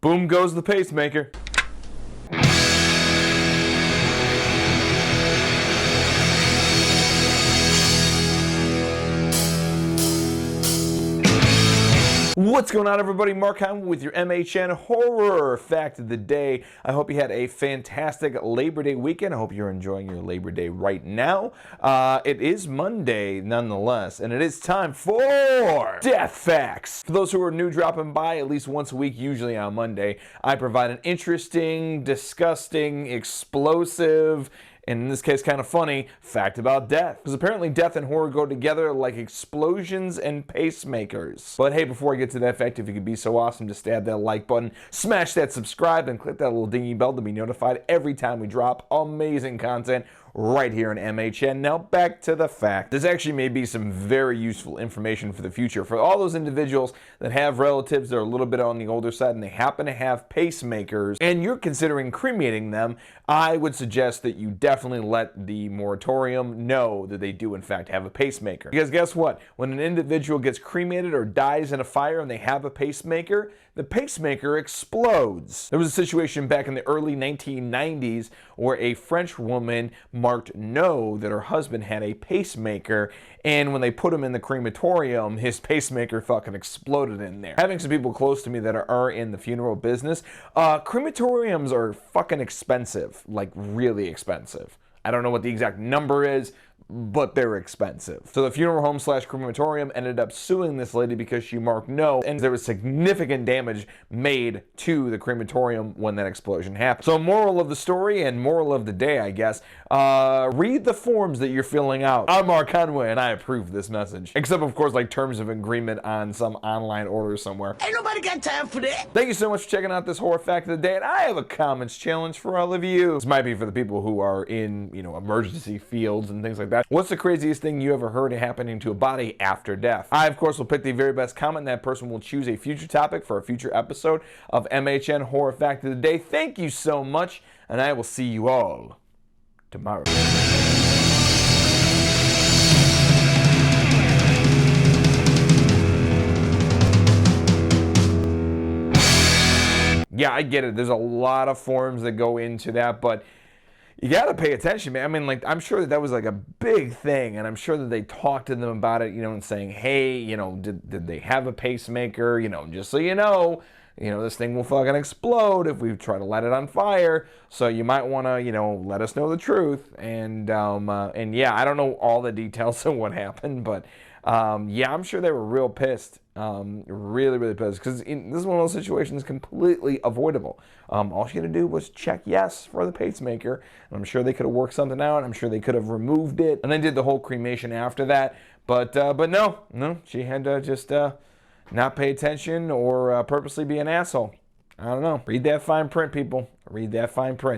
Boom goes the pacemaker. What's going on, everybody? Mark Heim with your MHN horror fact of the day. I hope you had a fantastic Labor Day weekend. I hope you're enjoying your Labor Day right now. It is Monday, nonetheless, and it is time for Death Facts. For those who are new dropping by, at least once a week, usually on Monday, I provide an interesting, disgusting, explosive, and in this case, kind of funny, fact about death. Because apparently death and horror go together like explosions and pacemakers. But hey, before I get to that fact, if you could be so awesome to stab that like button, smash that subscribe, and click that little dingy bell to be notified every time we drop amazing content right here in MHN. Now back to the fact. This actually may be some very useful information for the future. For all those individuals that have relatives that are a little bit on the older side and they happen to have pacemakers and you're considering cremating them, I would suggest that you definitely let the moratorium know that they do in fact have a pacemaker. Because guess what? When an individual gets cremated or dies in a fire and they have a pacemaker, the pacemaker explodes. There was a situation back in the early 1990s where a French woman marked no that her husband had a pacemaker, and when they put him in the crematorium, his pacemaker fucking exploded in there. Having some people close to me that are in the funeral business, crematoriums are fucking expensive, like really expensive. I don't know what the exact number is, but they're expensive. So the funeral home / crematorium ended up suing this lady because she marked no, and there was significant damage made to the crematorium when that explosion happened. So moral of the story and moral of the day, I guess, read the forms that you're filling out. I'm Mark Conway and I approve this message. Except of course like terms of agreement on some online order somewhere. Ain't nobody got time for that. Thank you so much for checking out this horror fact of the day, and I have a comments challenge for all of you. This might be for the people who are in, emergency fields and things like that. What's the craziest thing you ever heard happening to a body after death? I, of course, will pick the very best comment, and that person will choose a future topic for a future episode of MHN Horror Fact of the Day. Thank you so much, and I will see you all tomorrow. Yeah, I get it. There's a lot of forms that go into that, but you gotta pay attention, man. I mean, like, I'm sure that was like a big thing, and I'm sure that they talked to them about it, and saying, hey, did they have a pacemaker? Just so this thing will fucking explode if we try to light it on fire. So you might want to, let us know the truth. And yeah, I don't know all the details of what happened, but yeah, I'm sure they were real pissed. Really, really pissed, because this is one of those situations completely avoidable. All she had to do was check yes for the pacemaker, and I'm sure they could have worked something out. I'm sure they could have removed it and then did the whole cremation after that. But no, she had to just not pay attention or purposely be an asshole. I don't know. Read that fine print, people. Read that fine print.